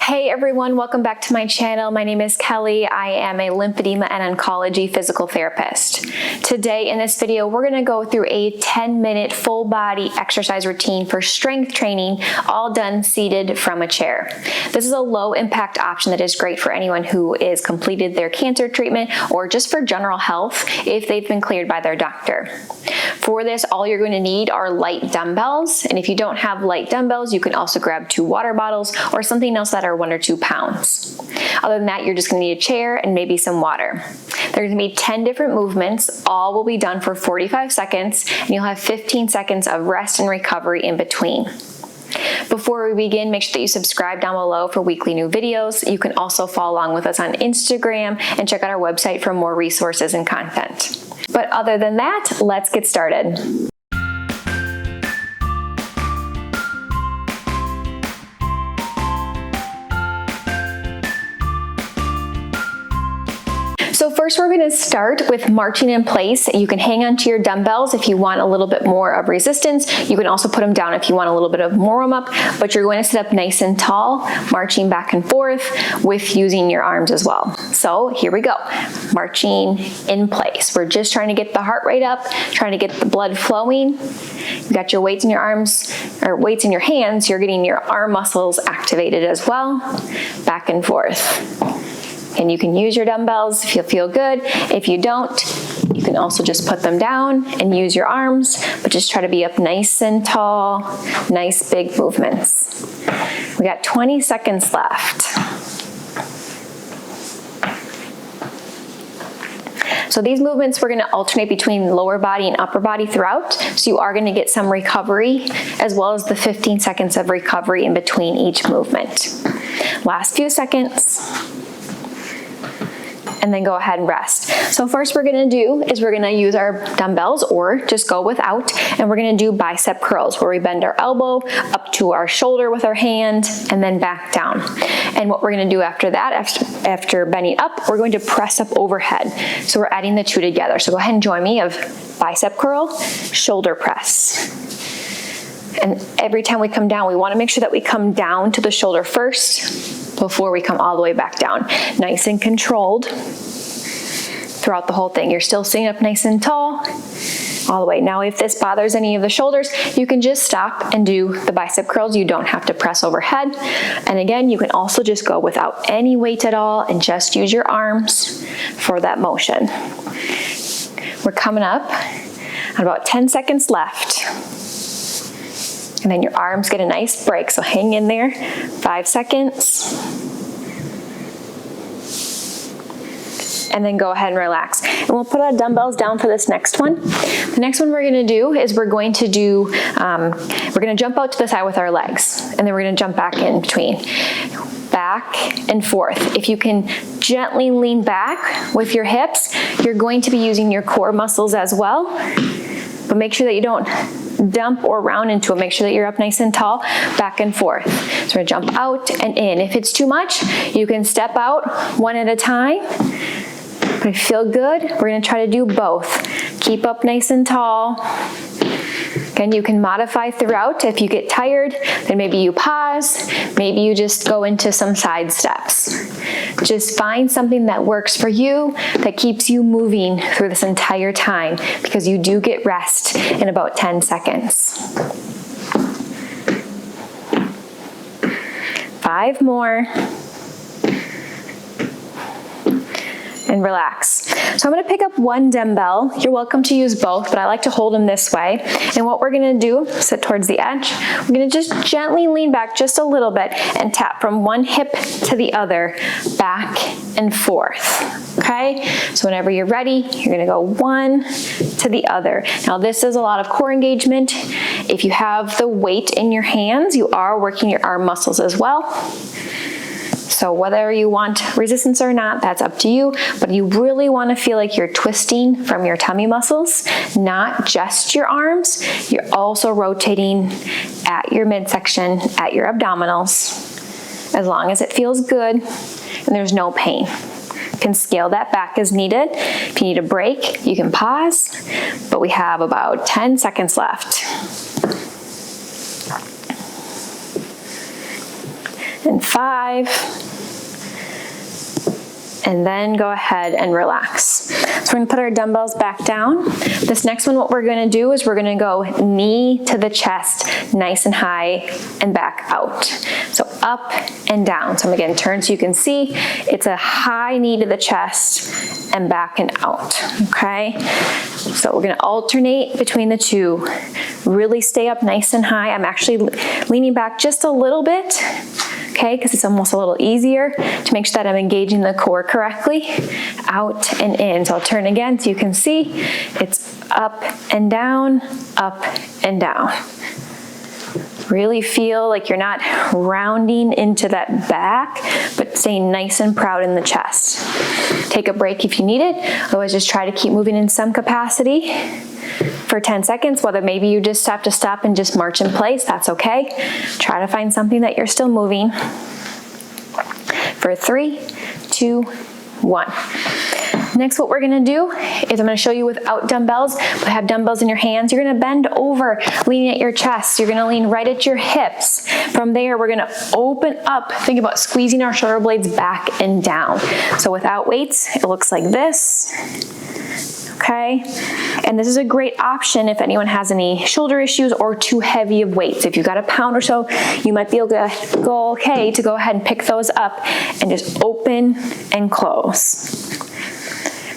Hey everyone, welcome back to my channel. My name is Kelly. I am a lymphedema and oncology physical therapist. Today in this video, we're gonna go through a 10-minute full body exercise routine for strength training, all done seated from a chair. This is a low impact option that is great for anyone who is completed their cancer treatment or just for general health if they've been cleared by their doctor. For this, all you're going to need are light dumbbells. And if you don't have light dumbbells, you can also grab 2 water bottles or something else that are 1 or 2 pounds. Other than that, you're just going to need a chair and maybe some water. There's going to be 10 different movements. All will be done for 45 seconds, and you'll have 15 seconds of rest and recovery in between. Before we begin, make sure that you subscribe down below for weekly new videos. You can also follow along with us on Instagram and check out our website for more resources and content. But other than that, let's get started. So first we're going to start with marching in place. You can hang onto your dumbbells if you want a little bit more of resistance. You can also put them down if you want a little bit of more warm up, but you're going to sit up nice and tall, marching back and forth with using your arms as well. So here we go, marching in place. We're just trying to get the heart rate up, trying to get the blood flowing. You got your weights in your arms, or weights in your hands. You're getting your arm muscles activated as well, back and forth. And you can use your dumbbells if you feel good. If you don't, you can also just put them down and use your arms, but just try to be up nice and tall, nice big movements. We got 20 seconds left. So these movements, we're gonna alternate between lower body and upper body throughout. So you are gonna get some recovery, as well as the 15 seconds of recovery in between each movement. Last few seconds. And then go ahead and rest. So first we're gonna do is we're gonna use our dumbbells or just go without, and we're gonna do bicep curls where we bend our elbow up to our shoulder with our hand and then back down. And what we're gonna do after that, after bending up, we're going to press up overhead. So we're adding the 2 together. So go ahead and join me of bicep curl, shoulder press. And every time we come down, we wanna make sure that we come down to the shoulder first before we come all the way back down. Nice and controlled throughout the whole thing. You're still sitting up nice and tall all the way. Now, if this bothers any of the shoulders, you can just stop and do the bicep curls. You don't have to press overhead. And again, you can also just go without any weight at all and just use your arms for that motion. We're coming up on about 10 seconds left. And then your arms get a nice break, so hang in there, 5 seconds. And then go ahead and relax. And we'll put our dumbbells down for this next one. The next one we're gonna do is we're gonna jump out to the side with our legs, and then we're gonna jump back in between. Back and forth. If you can gently lean back with your hips, you're going to be using your core muscles as well. But make sure that you don't dump or round into it. Make sure that you're up nice and tall, back and forth. So we're gonna jump out and in. If it's too much, you can step out one at a time. But if you feel good, we're gonna try to do both. Keep up nice and tall. Again, you can modify throughout. If you get tired, then maybe you pause. Maybe you just go into some side steps. Just find something that works for you, that keeps you moving through this entire time, because you do get rest in about 10 seconds. 5 more. And relax. So I'm gonna pick up 1 dumbbell. You're welcome to use both, but I like to hold them this way. And what we're gonna do, sit towards the edge, we're gonna just gently lean back just a little bit and tap from one hip to the other, back and forth, okay? So whenever you're ready, you're gonna go one to the other. Now this is a lot of core engagement. If you have the weight in your hands, you are working your arm muscles as well. So whether you want resistance or not, that's up to you, but you really want to feel like you're twisting from your tummy muscles, not just your arms. You're also rotating at your midsection, at your abdominals, as long as it feels good and there's no pain. You can scale that back as needed. If you need a break, you can pause, but we have about 10 seconds left. and 5. And then go ahead and relax. So we're gonna put our dumbbells back down. This next one, what we're gonna do is we're gonna go knee to the chest, nice and high, and back out. So up and down. So I'm again, turn so you can see. It's a high knee to the chest and back and out, okay? So we're gonna alternate between the two. Really stay up nice and high. I'm actually leaning back just a little bit, okay, because it's almost a little easier to make sure that I'm engaging the core correctly, out and in. So I'll turn again so you can see it's up and down, up and down. Really feel like you're not rounding into that back, but staying nice and proud in the chest. Take a break if you need it, otherwise just try to keep moving in some capacity for 10 seconds, whether maybe you just have to stop and just march in place, that's okay. Try to find something that you're still moving. For 3, 2, 1. Next, what we're gonna do is I'm gonna show you without dumbbells, but have dumbbells in your hands. You're gonna bend over, leaning at your chest. You're gonna lean right at your hips. From there, we're gonna open up. Think about squeezing our shoulder blades back and down. So without weights, it looks like this. Okay, and this is a great option if anyone has any shoulder issues or too heavy of weights. If you've got a pound or so, you might be able to go okay to go ahead and pick those up and just open and close.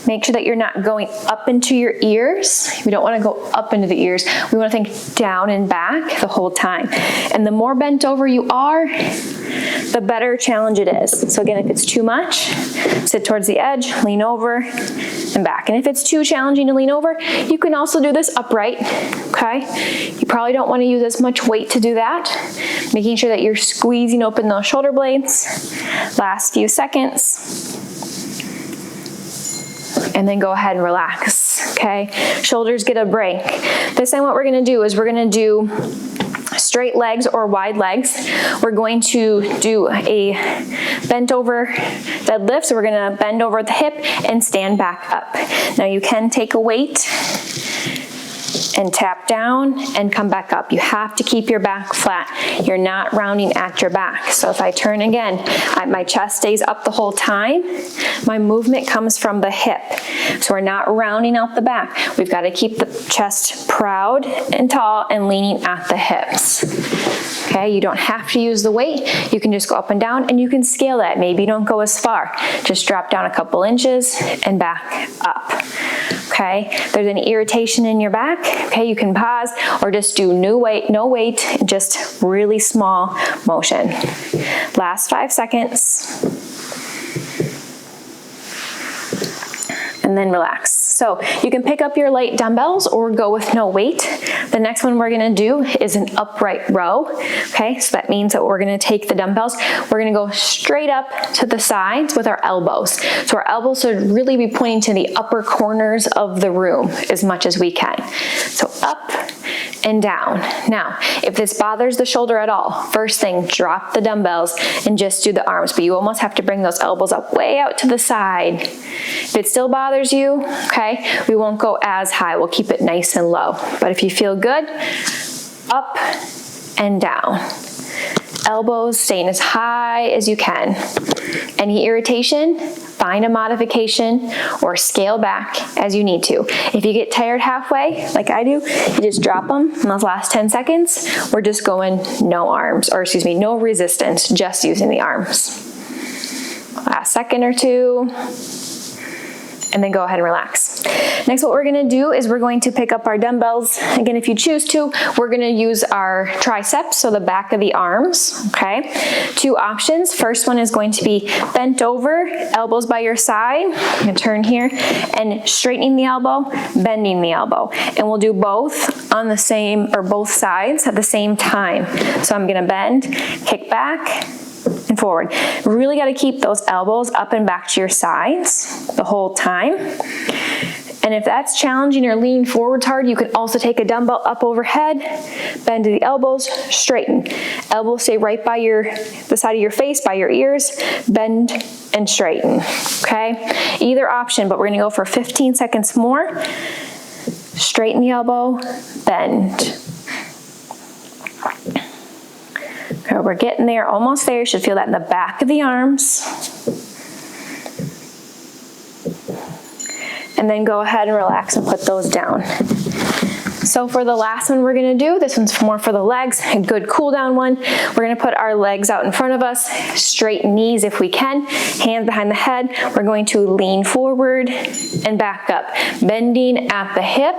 Make sure that you're not going up into your ears. We don't want to go up into the ears. We want to think down and back the whole time. And the more bent over you are, the better challenge it is. So again, if it's too much, sit towards the edge, lean over and back. And if it's too challenging to lean over, you can also do this upright, okay? You probably don't want to use as much weight to do that. Making sure that you're squeezing open those shoulder blades. Last few seconds. And then go ahead and relax, okay? Shoulders get a break. This time what we're gonna do is we're gonna do straight legs or wide legs. We're going to do a bent over deadlift. So we're gonna bend over the hip and stand back up. Now you can take a weight and tap down and come back up. You have to keep your back flat. You're not rounding at your back. So if I turn again, my chest stays up the whole time. My movement comes from the hip. So we're not rounding out the back. We've got to keep the chest proud and tall and leaning at the hips. Okay, you don't have to use the weight. You can just go up and down and you can scale that. Maybe you don't go as far. Just drop down a couple inches and back up. Okay, if there's any irritation in your back, okay, you can pause or just do no weight, just really small motion. Last 5 seconds. And then relax. So you can pick up your light dumbbells or go with no weight. The next one we're gonna do is an upright row. Okay, so that means that we're gonna take the dumbbells, we're gonna go straight up to the sides with our elbows. So our elbows should really be pointing to the upper corners of the room as much as we can. So up and down. Now, if this bothers the shoulder at all, first thing, drop the dumbbells and just do the arms, but you almost have to bring those elbows up way out to the side. If it still bothers you, okay, we won't go as high. We'll keep it nice and low. But if you feel good, up and down. Elbows staying as high as you can. Any irritation, find a modification or scale back as you need to. If you get tired halfway, like I do, you just drop them in those last 10 seconds. We're just going no arms, or excuse me, no resistance, just using the arms. Last second or two. And then go ahead and relax. Next, what we're gonna do is we're going to pick up our dumbbells. Again, if you choose to, we're gonna use our triceps, so the back of the arms, okay? 2 options. First one is going to be bent over, elbows by your side. I'm gonna turn here, and straightening the elbow, bending the elbow. And we'll do both on the same, or both sides at the same time. So I'm gonna bend, kick back, and forward. Really got to keep those elbows up and back to your sides the whole time. And if that's challenging or leaning forwards hard, you can also take a dumbbell up overhead, bend to the elbows, straighten. Elbows stay right by the side of your face, by your ears, bend and straighten, okay? Either option, but we're gonna go for 15 seconds more. Straighten the elbow, bend. Right, we're getting there, almost there. You should feel that in the back of the arms. And then go ahead and relax and put those down. So for the last one we're gonna do, this one's more for the legs, a good cool down one. We're gonna put our legs out in front of us, straight knees if we can, hands behind the head. We're going to lean forward and back up, bending at the hip,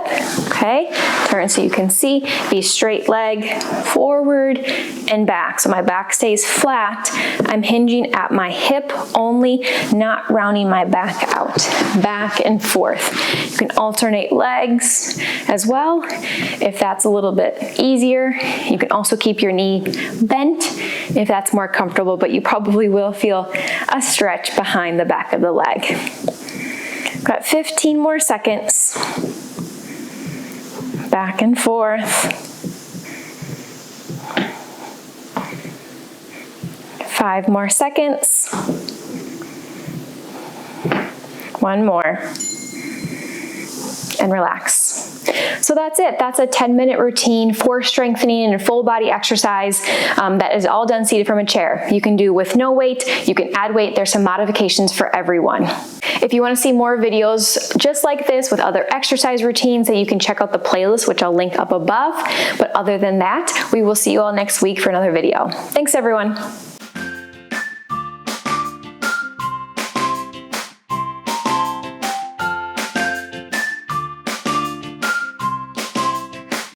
okay? Turn so you can see, be straight leg, forward and back. So my back stays flat. I'm hinging at my hip only, not rounding my back out, back and forth. You can alternate legs as well. If that's a little bit easier, you can also keep your knee bent if that's more comfortable, but you probably will feel a stretch behind the back of the leg. Got 15 more seconds. Back and forth. 5 more seconds. 1 more. And relax. So that's it. That's a 10-minute routine for strengthening and full body exercise that is all done seated from a chair. You can do with no weight, you can add weight. There's some modifications for everyone. If you want to see more videos just like this with other exercise routines, then you can check out the playlist, which I'll link up above. But other than that, we will see you all next week for another video. Thanks everyone.